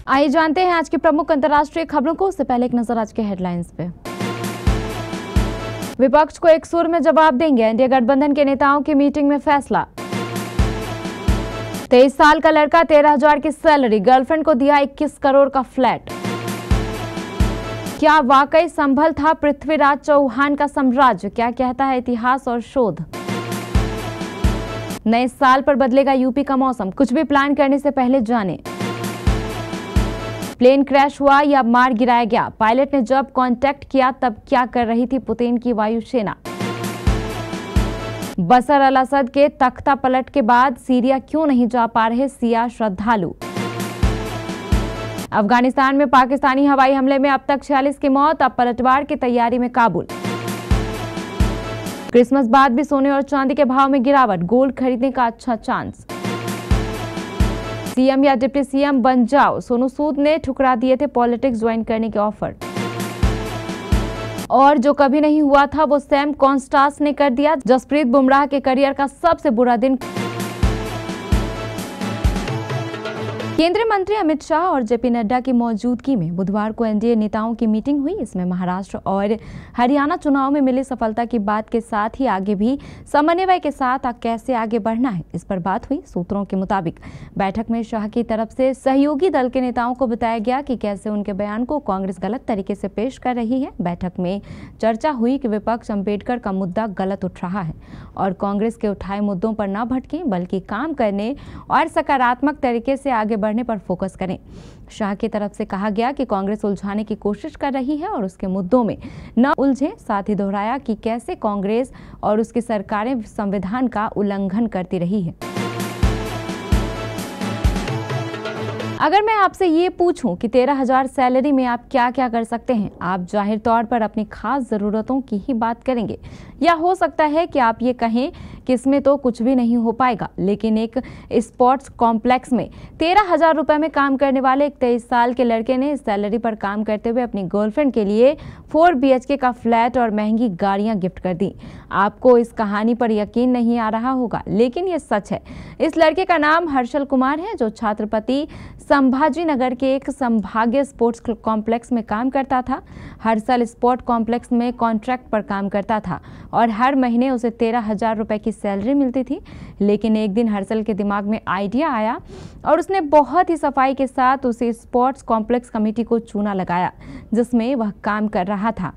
आइए जानते हैं आज की प्रमुख अंतर्राष्ट्रीय खबरों को। उससे पहले एक नजर आज के हेडलाइंस पे। विपक्ष को एक सुर में जवाब देंगे, एनडीए गठबंधन के नेताओं की मीटिंग में फैसला। 23 साल का लड़का 13,000 की सैलरी, गर्लफ्रेंड को दिया 21 करोड़ का फ्लैट। क्या वाकई संभल था पृथ्वीराज चौहान का साम्राज्य? क्या कहता है इतिहास और शोध। नए साल पर बदलेगा यूपी का मौसम, कुछ भी प्लान करने से पहले जाने। प्लेन क्रैश हुआ या मार गिराया गया, पायलट ने जब कांटेक्ट किया तब क्या कर रही थी पुतिन की वायुसेना। बशर अल असद के तख्ता पलट के बाद सीरिया क्यों नहीं जा पा रहे सिया श्रद्धालु। अफगानिस्तान में पाकिस्तानी हवाई हमले में अब तक 46 की मौत, अब पलटवार की तैयारी में काबुल। क्रिसमस बाद भी सोने और चांदी के भाव में गिरावट, गोल्ड खरीदने का अच्छा चांस। सीएम या डिप्टी सीएम बन जाओ, सोनू सूद ने ठुकरा दिए थे पॉलिटिक्स ज्वाइन करने के ऑफर। और जो कभी नहीं हुआ था वो सैम कॉन्स्टास ने कर दिया, जसप्रीत बुमराह के करियर का सबसे बुरा दिन। केंद्रीय मंत्री अमित शाह और जेपी नड्डा की मौजूदगी में बुधवार को एनडीए नेताओं की मीटिंग हुई। इसमें महाराष्ट्र और हरियाणा चुनाव में मिली सफलता की बात के साथ ही आगे भी समन्वय के साथ कैसे आगे बढ़ना है, इस पर बात हुई। सूत्रों के मुताबिक बैठक में शाह की तरफ से सहयोगी दल के नेताओं को बताया गया कि कैसे उनके बयान को कांग्रेस गलत तरीके से पेश कर रही है। बैठक में चर्चा हुई कि विपक्ष अम्बेडकर का मुद्दा गलत उठ रहा है और कांग्रेस के उठाए मुद्दों पर न भटके बल्कि काम करने और सकारात्मक तरीके से आगे बढ़ने पर फोकस करें। शाह की तरफ से कहा गया कि कांग्रेस उलझाने की कोशिश कर रही है और उसके मुद्दों में न उलझे। साथ ही दोहराया कि कैसे कांग्रेस और उसकी सरकारें संविधान का उल्लंघन करती रही है। अगर मैं आपसे ये पूछूं कि 13,000 सैलरी में आप क्या क्या कर सकते हैं, आप जाहिर तौर पर अपनी खास ज़रूरतों की ही बात करेंगे, या हो सकता है कि आप ये कहें कि इसमें तो कुछ भी नहीं हो पाएगा। लेकिन एक स्पोर्ट्स कॉम्प्लेक्स में 13,000 रुपए में काम करने वाले एक 23 साल के लड़के ने इस सैलरी पर काम करते हुए अपनी गर्लफ्रेंड के लिए 4 BHK का फ्लैट और महंगी गाड़ियां गिफ्ट कर दी। आपको इस कहानी पर यकीन नहीं आ रहा होगा, लेकिन ये सच है। इस लड़के का नाम हर्षल कुमार है, जो छत्रपति संभाजी नगर के एक संभागीय स्पोर्ट्स कॉम्प्लेक्स में काम करता था। हर्षल स्पोर्ट कॉम्प्लेक्स में कॉन्ट्रैक्ट पर काम करता था और हर महीने उसे 13,000 रुपए की सैलरी मिलती थी। लेकिन एक दिन हर्षल के दिमाग में आइडिया आया और उसने बहुत ही सफाई के साथ उसे स्पोर्ट्स कॉम्प्लेक्स कमेटी को चूना लगाया जिसमें वह काम कर रहा था।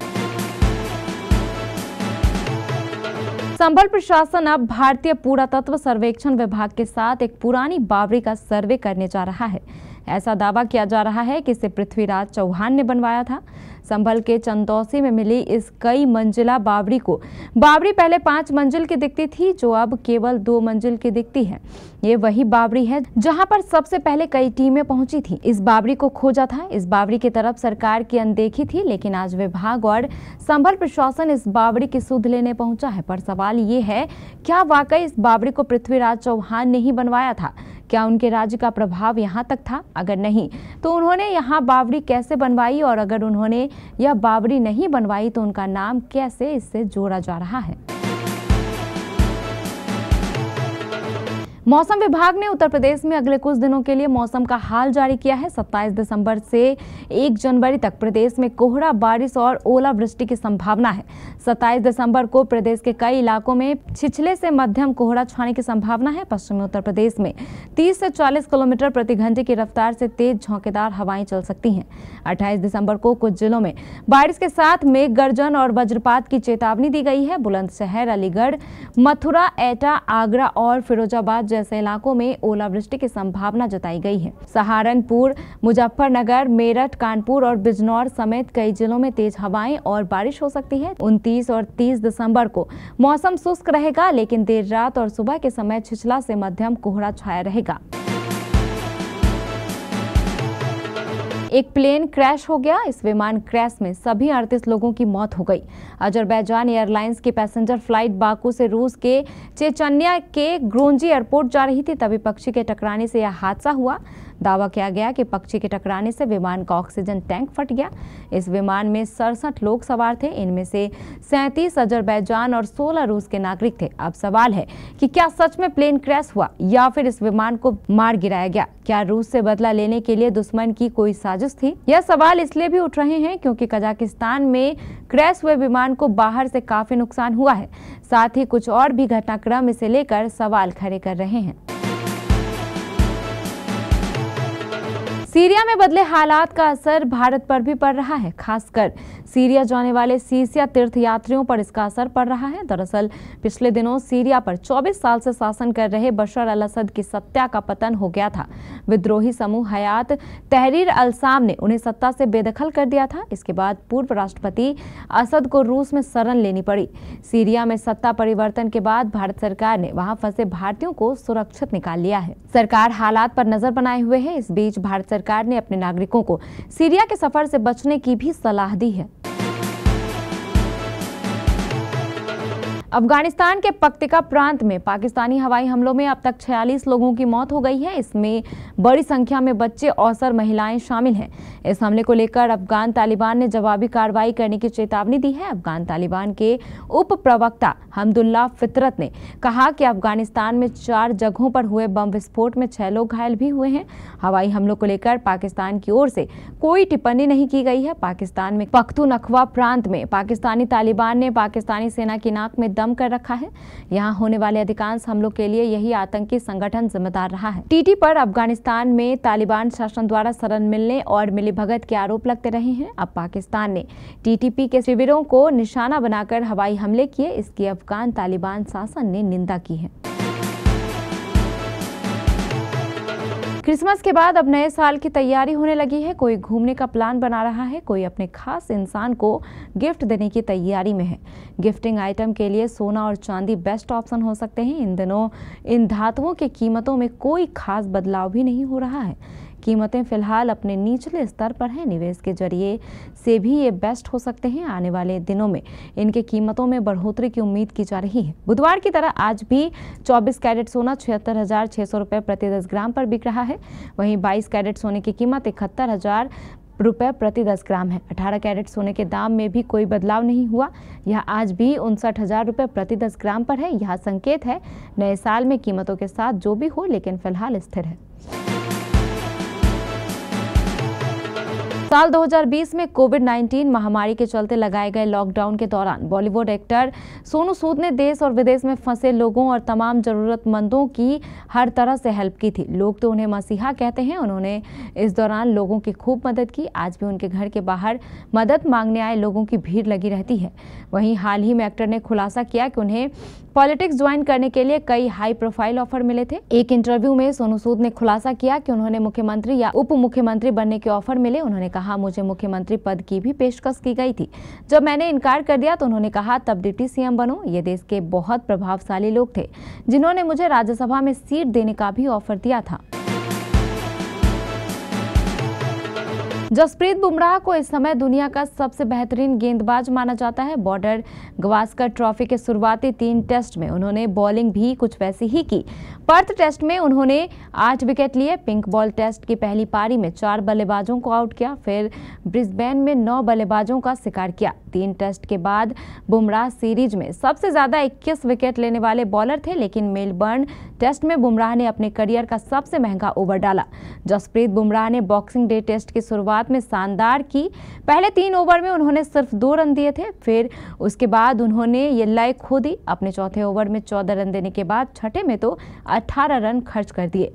संभल प्रशासन अब भारतीय पुरातत्व सर्वेक्षण विभाग के साथ एक पुरानी बावड़ी का सर्वे करने जा रहा है। ऐसा दावा किया जा रहा है कि इसे पृथ्वीराज चौहान ने बनवाया था। संभल के चंदौसी में मिली इस कई मंजिला बावड़ी पहले 5 मंजिल की दिखती थी, जो अब केवल 2 मंजिल की दिखती है। ये वही बावड़ी है जहां पर सबसे पहले कई टीमें पहुंची थी। इस बावड़ी को खोजा था। इस बावड़ी की तरफ सरकार की अनदेखी थी, लेकिन आज विभाग और संभल प्रशासन इस बावड़ी की सुध लेने पहुंचा है। पर सवाल ये है, क्या वाकई इस बावड़ी को पृथ्वीराज चौहान ने ही बनवाया था? क्या उनके राज्य का प्रभाव यहाँ तक था? अगर नहीं तो उन्होंने यहाँ बावड़ी कैसे बनवाई, और अगर उन्होंने यह बावड़ी नहीं बनवाई तो उनका नाम कैसे इससे जोड़ा जा रहा है? मौसम विभाग ने उत्तर प्रदेश में अगले कुछ दिनों के लिए मौसम का हाल जारी किया है। 27 दिसंबर से 1 जनवरी तक प्रदेश में कोहरा, बारिश और ओलावृष्टि की संभावना है। 27 दिसंबर को प्रदेश के कई इलाकों में छिछले से मध्यम कोहरा छाने की संभावना है। पश्चिमी उत्तर प्रदेश में 30 से 40 किलोमीटर प्रति घंटे की रफ्तार से तेज झोंकेदार हवाएं चल सकती हैं। 28 दिसंबर को कुछ जिलों में बारिश के साथ मेघ गर्जन और वज्रपात की चेतावनी दी गई है। बुलंदशहर, अलीगढ़, मथुरा, एटा, आगरा और फिरोजाबाद जैसे इलाकों में ओलावृष्टि की संभावना जताई गई है। सहारनपुर, मुजफ्फरनगर, मेरठ, कानपुर और बिजनौर समेत कई जिलों में तेज हवाएं और बारिश हो सकती है। 29 और 30 दिसंबर को मौसम शुष्क रहेगा, लेकिन देर रात और सुबह के समय छिछला से मध्यम कोहरा छाया रहेगा। एक प्लेन क्रैश हो गया। इस विमान क्रैश में सभी 38 लोगों की मौत हो गई। अजरबैजान एयरलाइंस की पैसेंजर फ्लाइट बाकू से रूस के चेचन्या के ग्रोंजी एयरपोर्ट जा रही थी, तभी पक्षी के टकराने से यह हादसा हुआ। दावा किया गया कि पक्षी के टकराने से विमान का ऑक्सीजन टैंक फट गया। इस विमान में 67 लोग सवार थे। इनमें से 37 अजरबैजान और 16 रूस के नागरिक थे। अब सवाल है कि क्या सच में प्लेन क्रैश हुआ या फिर इस विमान को मार गिराया गया? क्या रूस से बदला लेने के लिए दुश्मन की कोई साजिश थी? यह सवाल इसलिए भी उठ रहे हैं क्योंकि कजाकिस्तान में क्रैश हुए विमान को बाहर से काफी नुकसान हुआ है। साथ ही कुछ और भी घटनाक्रम इसे लेकर सवाल खड़े कर रहे हैं। सीरिया में बदले हालात का असर भारत पर भी पड़ रहा है। खासकर सीरिया जाने वाले सीसिया तीर्थ यात्रियों पर इसका असर पड़ रहा है। दरअसल पिछले दिनों सीरिया पर 24 साल से शासन कर रहे बशर अल असद की सत्ता का पतन हो गया था। विद्रोही समूह हयात तहरीर अल शाम ने उन्हें सत्ता से बेदखल कर दिया था। इसके बाद पूर्व राष्ट्रपति असद को रूस में शरण लेनी पड़ी। सीरिया में सत्ता परिवर्तन के बाद भारत सरकार ने वहां फंसे भारतीयों को सुरक्षित निकाल लिया है। सरकार हालात पर नजर बनाए हुए है। इस बीच भारत सरकार ने अपने नागरिकों को सीरिया के सफर से बचने की भी सलाह दी है। अफगानिस्तान के पक्तिका प्रांत में पाकिस्तानी हवाई हमलों में अब तक 46 लोगों की मौत हो गई है। इसमें बड़ी संख्या में बच्चे और महिलाएं शामिल हैं। इस हमले को लेकर अफगान तालिबान ने जवाबी कार्रवाई करने की चेतावनी दी है। अफगान तालिबान के उप प्रवक्ता हमदुल्ला फितरत ने कहा कि अफगानिस्तान में 4 जगहों पर हुए बम विस्फोट में 6 लोग घायल भी हुए हैं। हवाई हमलों को लेकर पाकिस्तान की ओर से कोई टिप्पणी नहीं की गई है। पाकिस्तान में पख्तूनख्वा प्रांत में पाकिस्तानी तालिबान ने पाकिस्तानी सेना की नाक में दम कर रखा है। यहां होने वाले अधिकांश हमलों के लिए यही आतंकी संगठन जिम्मेदार रहा है। टीटी पर अफगानिस्तान में तालिबान शासन द्वारा शरण मिलने और मिलीभगत के आरोप लगते रहे हैं। अब पाकिस्तान ने टीटीपी के शिविरों को निशाना बनाकर हवाई हमले किए। इसकी अफगान तालिबान शासन ने निंदा की है। क्रिसमस के बाद अब नए साल की तैयारी होने लगी है। कोई घूमने का प्लान बना रहा है, कोई अपने खास इंसान को गिफ्ट देने की तैयारी में है। गिफ्टिंग आइटम के लिए सोना और चांदी बेस्ट ऑप्शन हो सकते हैं। इन दिनों इन धातुओं की कीमतों में कोई खास बदलाव भी नहीं हो रहा है। कीमतें फिलहाल अपने निचले स्तर पर हैं। निवेश के जरिए से भी ये बेस्ट हो सकते हैं। आने वाले दिनों में इनके कीमतों में बढ़ोतरी की उम्मीद की जा रही है। बुधवार की तरह आज भी 24 कैरेट सोना 76,600 रुपये प्रति 10 ग्राम पर बिक रहा है। वहीं 22 कैरेट सोने की कीमत 71,000 रुपये प्रति 10 ग्राम है। 18 कैरेट सोने के दाम में भी कोई बदलाव नहीं हुआ। यह आज भी 59,000 रुपये प्रति 10 ग्राम पर है। यह संकेत है नए साल में कीमतों के साथ जो भी हो, लेकिन फिलहाल स्थिर है। साल 2020 में कोविड-19 महामारी के चलते लगाए गए लॉकडाउन के दौरान बॉलीवुड एक्टर सोनू सूद ने देश और विदेश में फंसे लोगों और तमाम जरूरतमंदों की हर तरह से हेल्प की थी। लोग तो उन्हें मसीहा कहते हैं। उन्होंने इस दौरान लोगों की खूब मदद की। आज भी उनके घर के बाहर मदद मांगने आए लोगों की भीड़ लगी रहती है। वहीं हाल ही में एक्टर ने खुलासा किया कि उन्हें पॉलिटिक्स ज्वाइन करने के लिए कई हाई प्रोफाइल ऑफर मिले थे। एक इंटरव्यू में सोनू सूद ने खुलासा किया कि उन्होंने मुख्यमंत्री या उप मुख्यमंत्री बनने के ऑफर मिले। उन्होंने कहा, मुझे मुख्यमंत्री पद की भी पेशकश की गई थी। जब मैंने इनकार कर दिया तो उन्होंने कहा, तब डिप्टी सीएम बनो। ये देश के बहुत प्रभावशाली लोग थे जिन्होंने मुझे राज्यसभा में सीट देने का भी ऑफर दिया था। जसप्रीत बुमराह को इस समय दुनिया का सबसे बेहतरीन गेंदबाज माना जाता है। बॉर्डर गवास्कर ट्रॉफी के शुरुआती 3 टेस्ट में उन्होंने बॉलिंग भी कुछ वैसी ही की। पर्थ टेस्ट में उन्होंने 8 विकेट लिए। पिंक बॉल टेस्ट की पहली पारी में 4 बल्लेबाजों को आउट किया। फिर ब्रिस्बेन में 9 बल्लेबाजों का शिकार किया। 3 टेस्ट के बाद बुमराह सीरीज में सबसे ज्यादा 21 विकेट लेने वाले बॉलर थे, लेकिन मेलबर्न टेस्ट में बुमराह ने अपने करियर का सबसे महंगा ओवर डाला। जसप्रीत बुमराह ने बॉक्सिंग डे टेस्ट की शुरुआत में शानदार की। पहले 3 ओवर में उन्होंने सिर्फ 2 रन दिए थे। फिर उसके बाद उन्होंने ये लय खो दी। अपने चौथे ओवर में 14 रन देने के बाद छठे में तो 18 रन खर्च कर दिए।